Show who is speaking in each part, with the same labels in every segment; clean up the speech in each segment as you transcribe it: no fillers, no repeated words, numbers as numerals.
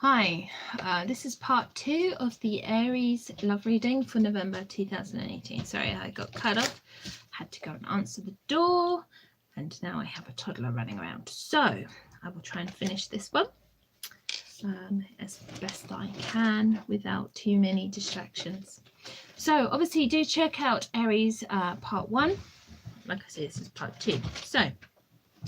Speaker 1: Hi, this is part 2 of the Aries love reading for November 2018. Sorry, I got cut off, had to go and answer the door, and now I have a toddler running around. So I will try and finish this one as best I can without too many distractions. So obviously do check out Aries part 1. Like I said, this is part 2. So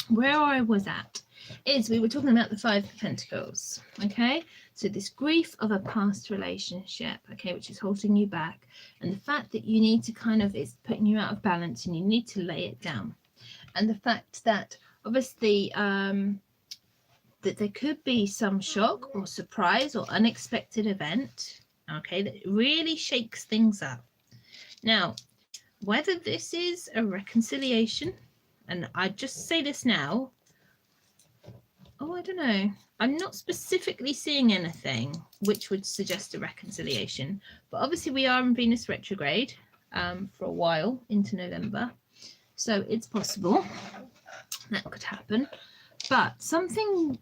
Speaker 1: where I was at is we were talking about the Five of Pentacles, okay? So this grief of a past relationship, okay, which is holding you back, and the fact that you need to it's putting you out of balance and you need to lay it down. And the fact that obviously that there could be some shock or surprise or unexpected event, okay, that really shakes things up. Now, whether this is a reconciliation, and I just say this now, I don't know. I'm not specifically seeing anything which would suggest a reconciliation, but obviously we are in Venus retrograde for a while into November, so it's possible that could happen. But something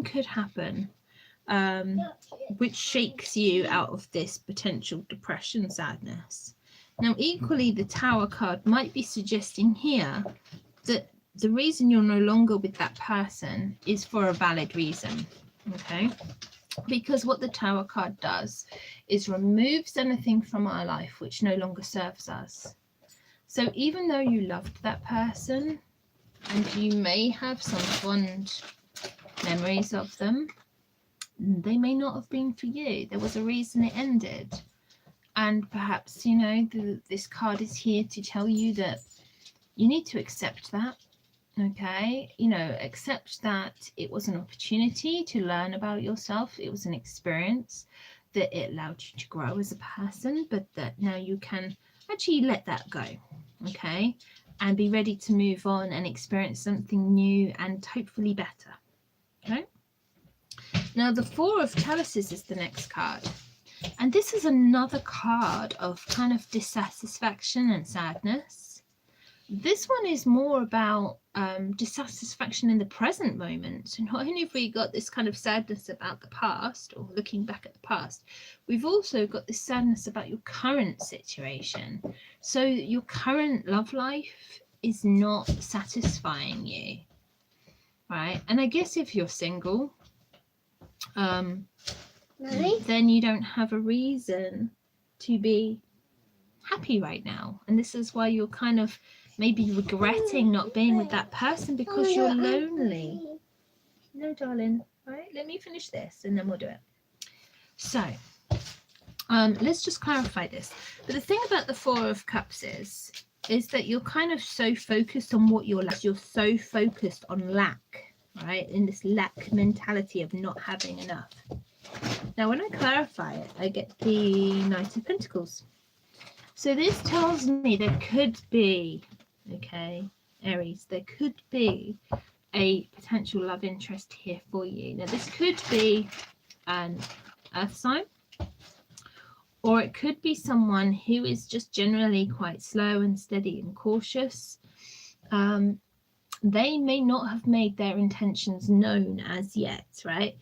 Speaker 1: could happen which shakes you out of this potential depression, sadness. Now, equally, the Tower card might be suggesting here that the reason you're no longer with that person is for a valid reason, okay? Because what the Tower card does is removes anything from our life which no longer serves us. So even though you loved that person and you may have some fond memories of them, they may not have been for you. There was a reason it ended. And perhaps, you know, this card is here to tell you that you need to accept that. Okay, you know, accept that it was an opportunity to learn about yourself. It was an experience that it allowed you to grow as a person, but that now you can actually let that go, okay, and be ready to move on and experience something new and hopefully better. Okay, now the Four of Chalices is the next card, and this is another card of kind of dissatisfaction and sadness. This one is more about dissatisfaction in the present moment. So not only have we got this kind of sadness about the past or looking back at the past, we've also got this sadness about your current situation. So your current love life is not satisfying you, right? And I guess if you're single, then you don't have a reason to be happy right now. And this is why you're kind of maybe regretting not being with that person because you're lonely. No, darling. All right, let me finish this and then we'll do it. So let's just clarify this. But the thing about the Four of Cups is that you're kind of so focused on what you're like. You're so focused on lack, right? In this lack mentality of not having enough. Now, when I clarify it, I get the Knight of Pentacles. So this tells me there could be, okay, Aries, there could be a potential love interest here for you. Now, this could be an earth sign, or it could be someone who is just generally quite slow and steady and cautious. They may not have made their intentions known as yet, right?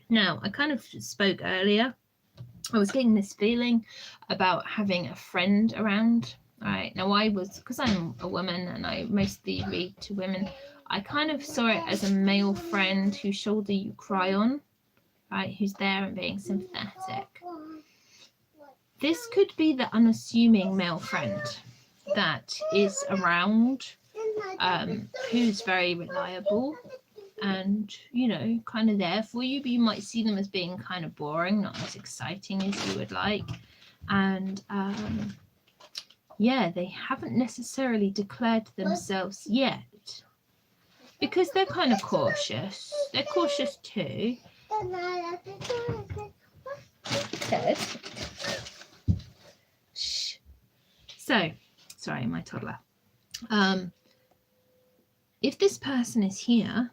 Speaker 1: Now, I kind of spoke earlier. I was getting this feeling about having a friend around. Right now, because I'm a woman and I mostly read to women, I kind of saw it as a male friend whose shoulder you cry on, right? Who's there and being sympathetic. This could be the unassuming male friend that is around, who's very reliable and, you know, kind of there for you, but you might see them as being kind of boring, not as exciting as you would like. And yeah, they haven't necessarily declared themselves yet because they're kind of cautious. They're cautious too. Ted. Shh. So, sorry, my toddler. If this person is here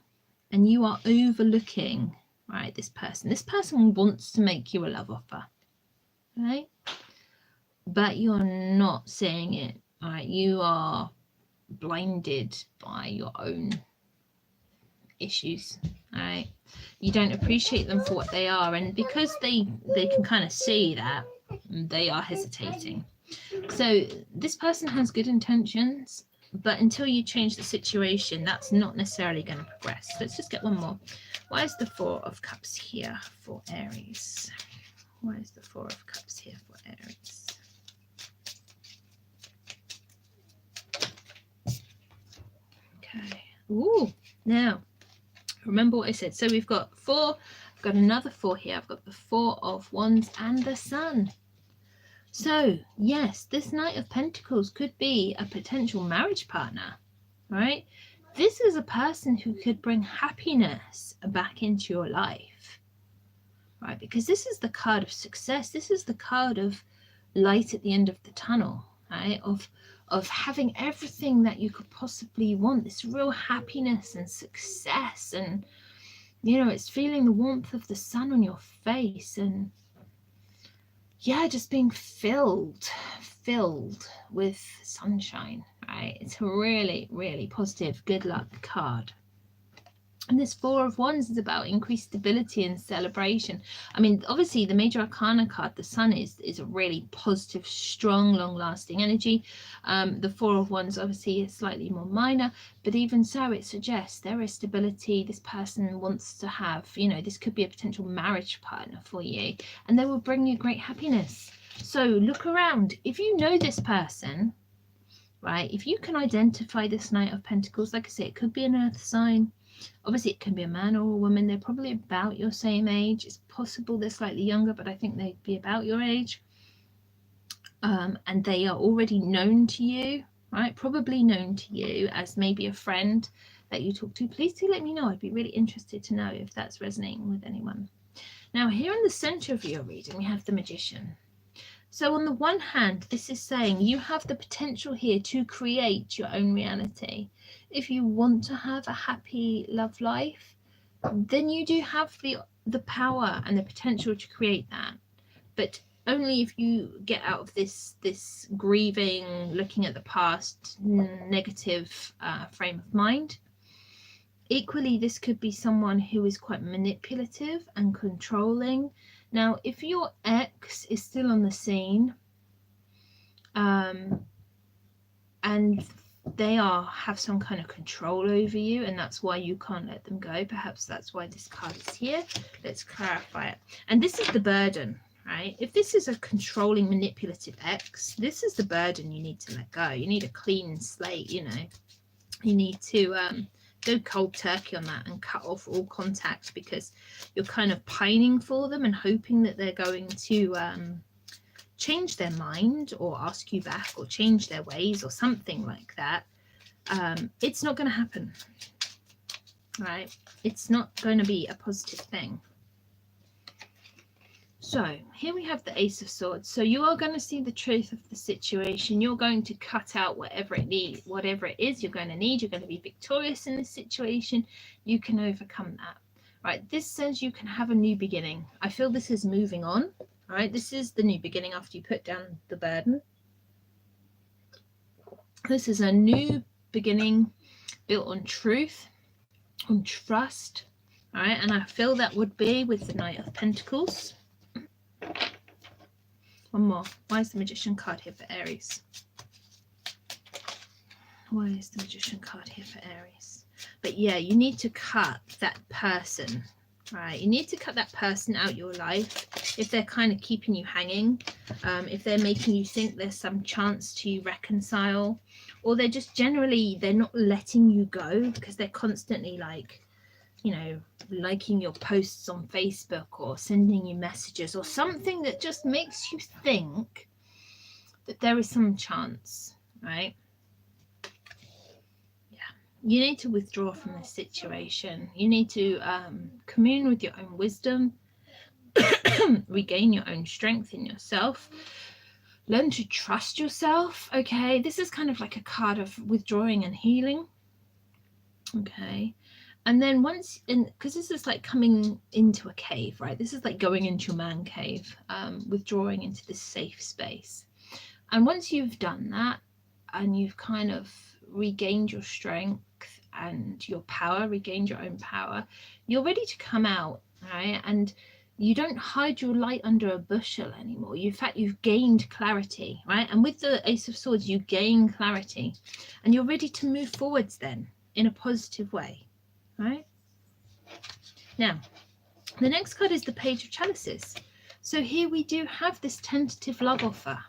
Speaker 1: and you are overlooking, right, this person wants to make you a love offer, right? But you're not seeing it, right? You are blinded by your own issues, right? You don't appreciate them for what they are, and because they can kind of see that, they are hesitating. So this person has good intentions, but until you change the situation, that's not necessarily going to progress. Let's just get one more. Why is the Four of Cups here for Aries? Why is the Four of Cups here for Aries? Okay. Ooh, now remember what I said. So we've got four, I've got another four here. I've got the Four of Wands and the Sun. So yes, this Knight of Pentacles could be a potential marriage partner, right? This is a person who could bring happiness back into your life, right? Because this is the card of success. This is the card of light at the end of the tunnel, right? Of having everything that you could possibly want, this real happiness and success, and you know, it's feeling the warmth of the sun on your face, and yeah, just being filled with sunshine, right? It's a really, really positive good luck card. And this Four of Wands is about increased stability and celebration. I mean, obviously the Major Arcana card, the Sun, is a really positive, strong, long-lasting energy. The Four of Wands obviously is slightly more minor, but even so, it suggests there is stability. This person wants to have, you know, this could be a potential marriage partner for you, and they will bring you great happiness. So look around. If you know this person, right, if you can identify this Knight of Pentacles, like I say, it could be an earth sign. Obviously, it can be a man or a woman. They're probably about your same age. It's possible they're slightly younger, but I think they'd be about your age. And they are already known to you, right? Probably known to you as maybe a friend that you talk to. Please do let me know. I'd be really interested to know if that's resonating with anyone. Now, here in the center of your reading, we have the Magician. So on the one hand, this is saying you have the potential here to create your own reality. If you want to have a happy love life, then you do have the power and the potential to create that. But only if you get out of this grieving, looking at the past, negative frame of mind. Equally, this could be someone who is quite manipulative and controlling. Now, if your ex is still on the scene, and they have some kind of control over you, and that's why you can't let them go, perhaps that's why this card is here. Let's clarify it. And this is the burden, right? If this is a controlling, manipulative ex, this is the burden you need to let go. You need a clean slate, you know. You need to go cold turkey on that and cut off all contact, because you're kind of pining for them and hoping that they're going to change their mind or ask you back or change their ways or something like that. It's not going to happen, right? It's not going to be a positive thing. So here we have the Ace of Swords. So you are going to see the truth of the situation. You're going to cut out whatever it is you're going to need. You're going to be victorious in this situation. You can overcome that, right? This says you can have a new beginning. I feel this is moving on, right? This is the new beginning after you put down the burden. This is a new beginning built on truth, on trust, all right? And I feel that would be with the Knight of Pentacles. One more. Why is the Magician card here for Aries? Why is the Magician card here for Aries? But yeah, you need to cut that person, right? You need to cut that person out your life if they're kind of keeping you hanging, if they're making you think there's some chance to reconcile, or they're just generally, they're not letting you go because they're constantly like, you know, liking your posts on Facebook or sending you messages or something that just makes you think that there is some chance, right? Yeah, you need to withdraw from this situation. You need to commune with your own wisdom, regain your own strength in yourself, learn to trust yourself. Okay, this is kind of like a card of withdrawing and healing. Okay. And then once because this is like coming into a cave, right? This is like going into your man cave, withdrawing into this safe space. And once you've done that and you've kind of regained your strength and your power, regained your own power. You're ready to come out, right? And you don't hide your light under a bushel anymore. In fact, you've gained clarity, right? And with the Ace of Swords, you gain clarity, and you're ready to move forwards then in a positive way, right? Now, the next card is the Page of Chalices. So here we do have this tentative love offer,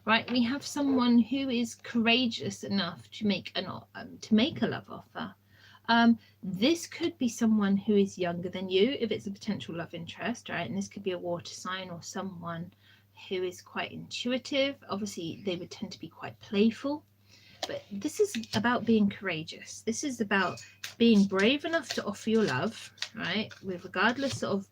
Speaker 1: right? We have someone who is courageous enough to make a love offer. This could be someone who is younger than you, if it's a potential love interest, right? And this could be a water sign or someone who is quite intuitive. Obviously, they would tend to be quite playful. But this is about being courageous. This is about being brave enough to offer your love, right? With regardless of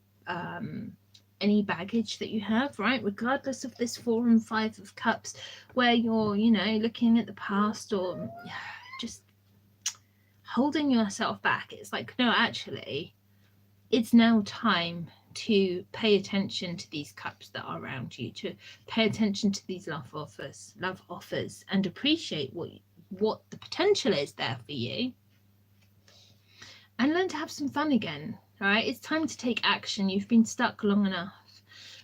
Speaker 1: any baggage that you have, right? Regardless of this 4 and 5 of cups, where you're, you know, looking at the past or just holding yourself back. It's like, no, actually, it's now time to pay attention to these cups that are around you, to pay attention to these love offers, and appreciate what the potential is there for you, and learn to have some fun again, right? It's time to take action. You've been stuck long enough,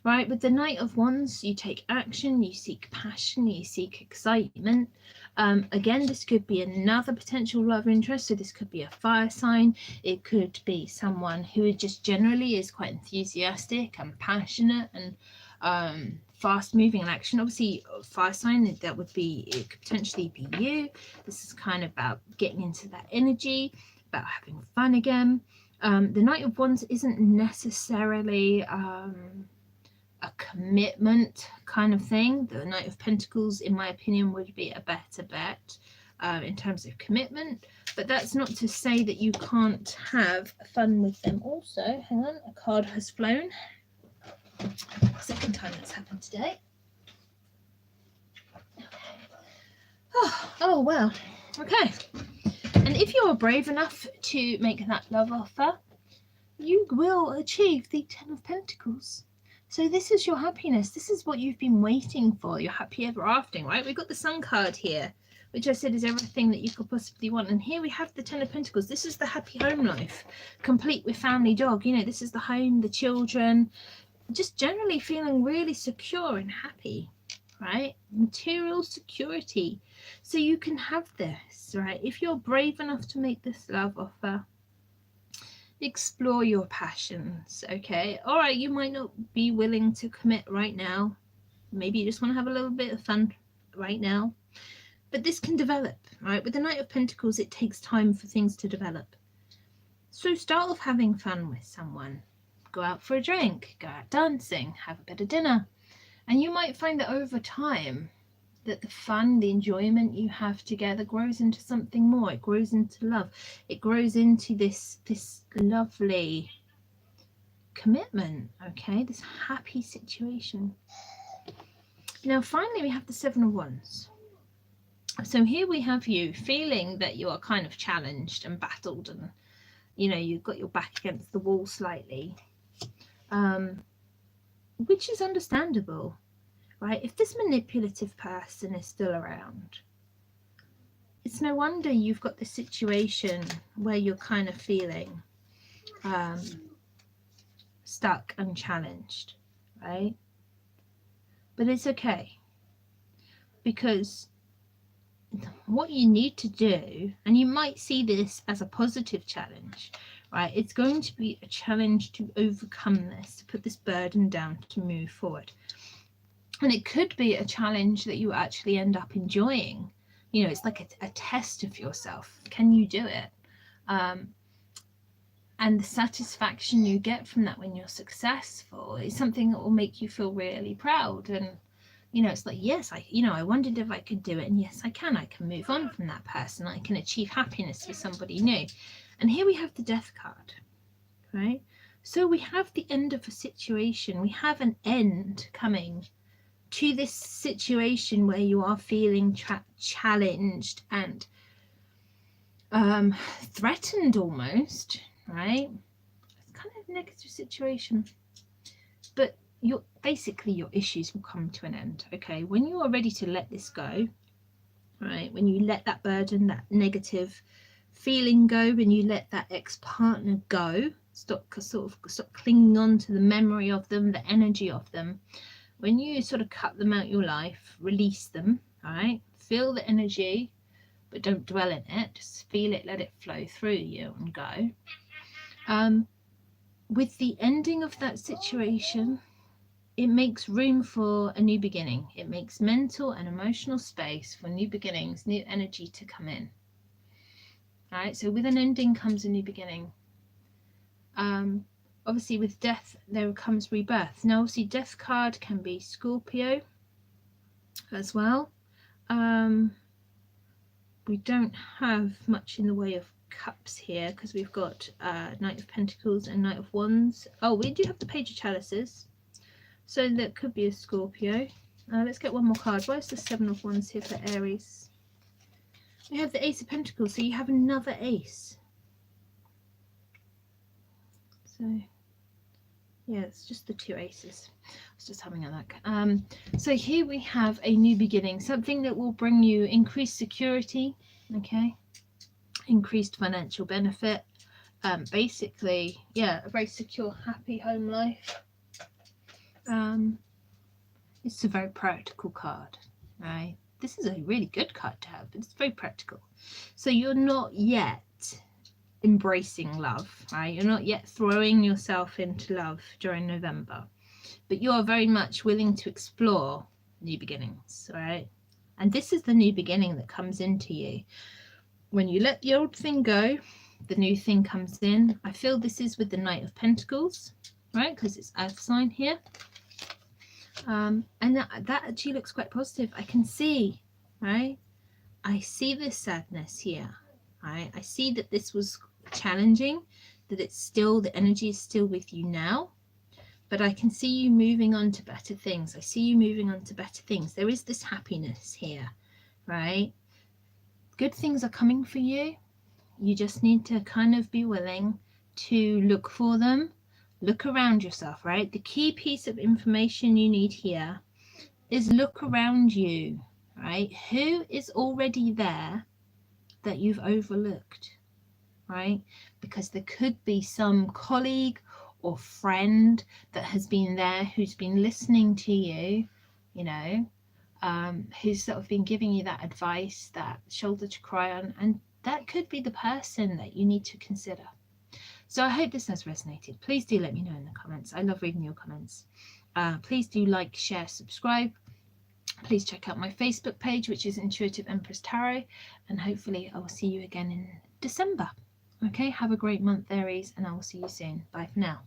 Speaker 1: right? With the Knight of Wands, you take action, you seek passion, you seek excitement. Again, this could be another potential love interest. So this could be a fire sign. It could be someone who just generally is quite enthusiastic and passionate and fast moving in action. Obviously, fire sign, it could potentially be you. This is kind of about getting into that energy, about having fun again. The Knight of Wands isn't necessarily a commitment kind of thing. The Knight of Pentacles, in my opinion, would be a better bet in terms of commitment, but that's not to say that you can't have fun with them also. Hang on, a card has flown. Second time that's happened today. Oh well, okay. And if you're brave enough to make that love offer, you will achieve the 10 of Pentacles. So this is your happiness. This is what you've been waiting for. Your happy ever after, right? We've got the Sun card here, which I said is everything that you could possibly want. And here we have the 10 of Pentacles. This is the happy home life, complete with family dog. You know, this is the home, the children, just generally feeling really secure and happy, right? Material security. So you can have this, right? If you're brave enough to make this love offer, explore your passions, okay? All right, you might not be willing to commit right now. Maybe you just want to have a little bit of fun right now. But this can develop, right? With the Knight of Pentacles, it takes time for things to develop. So start off having fun with someone. Go out for a drink, go out dancing, have a bit of dinner. And you might find that over time, that the fun, the enjoyment you have together grows into something more. It grows into love. It grows into this lovely commitment, okay? This happy situation. Now, finally, we have the 7 of Wands. So here we have you feeling that you are kind of challenged and battled, and, you know, you've got your back against the wall slightly, which is understandable. Right? If this manipulative person is still around, it's no wonder you've got this situation where you're kind of feeling stuck and challenged, right? But it's okay, because what you need to do, and you might see this as a positive challenge, right? It's going to be a challenge to overcome this, to put this burden down, to move forward. And it could be a challenge that you actually end up enjoying. You know, it's like a test of yourself. Can you do it? And the satisfaction you get from that when you're successful is something that will make you feel really proud. And, you know, it's like, yes, I wondered if I could do it. And yes, I can move on from that person. I can achieve happiness with somebody new. And here we have the Death card, right? So we have the end of a situation. We have an end coming to this situation where you are feeling challenged and threatened almost, right? It's kind of a negative situation, but your issues will come to an end, okay? When you are ready to let this go, right? When you let that burden, that negative feeling go when you let that ex-partner go. Stop clinging on to the memory of them, the energy of them. When you sort of cut them out your life, release them, all right? Feel the energy, but don't dwell in it. Just feel it, let it flow through you and go. With the ending of that situation, it makes room for a new beginning. It makes mental and emotional space for new beginnings, new energy to come in. All right, so with an ending comes a new beginning. Obviously with death there comes rebirth. Now obviously death card can be Scorpio as well. We don't have much in the way of cups here because we've got Knight of Pentacles and Knight of Wands. Oh, we do have the Page of Chalices, so that could be a Scorpio. Let's get one more card. Why is the Seven of Wands here for Aries? We have the Ace of Pentacles, so you have another ace. So yeah, it's just the two aces. I was just having a look. So here we have a new beginning, something that will bring you increased security, okay, increased financial benefit. Basically, yeah, a very secure, happy home life. It's a very practical card, right? This is a really good card to have, but it's very practical. So you're not yet embracing love, right? You're not yet throwing yourself into love during November, but you are very much willing to explore new beginnings, right? And this is the new beginning that comes into you. When you let the old thing go, the new thing comes in. I feel this is with the Knight of Pentacles, right? Because it's Earth sign here. And that actually looks quite positive. I can see, right? I see this sadness here, right? I see that this was challenging, that it's still, the energy is still with you now, but I can see you moving on to better things. I see you moving on to better things. There is this happiness here, right? Good things are coming for you. You just need to kind of be willing to look for them. Look around yourself, right? The key piece of information you need here is look around you, right? Who is already there that you've overlooked, right? Because there could be some colleague or friend that has been there, who's been listening to you, you know, who's sort of been giving you that advice, that shoulder to cry on, and that could be the person that you need to consider. So I hope this has resonated. Please do let me know in the comments. I love reading your comments. Please do like, share, subscribe. Please check out my Facebook page, which is Intuitive Empress Tarot, and hopefully I will see you again in December. Okay, have a great month, Aries, and I will see you soon. Bye for now.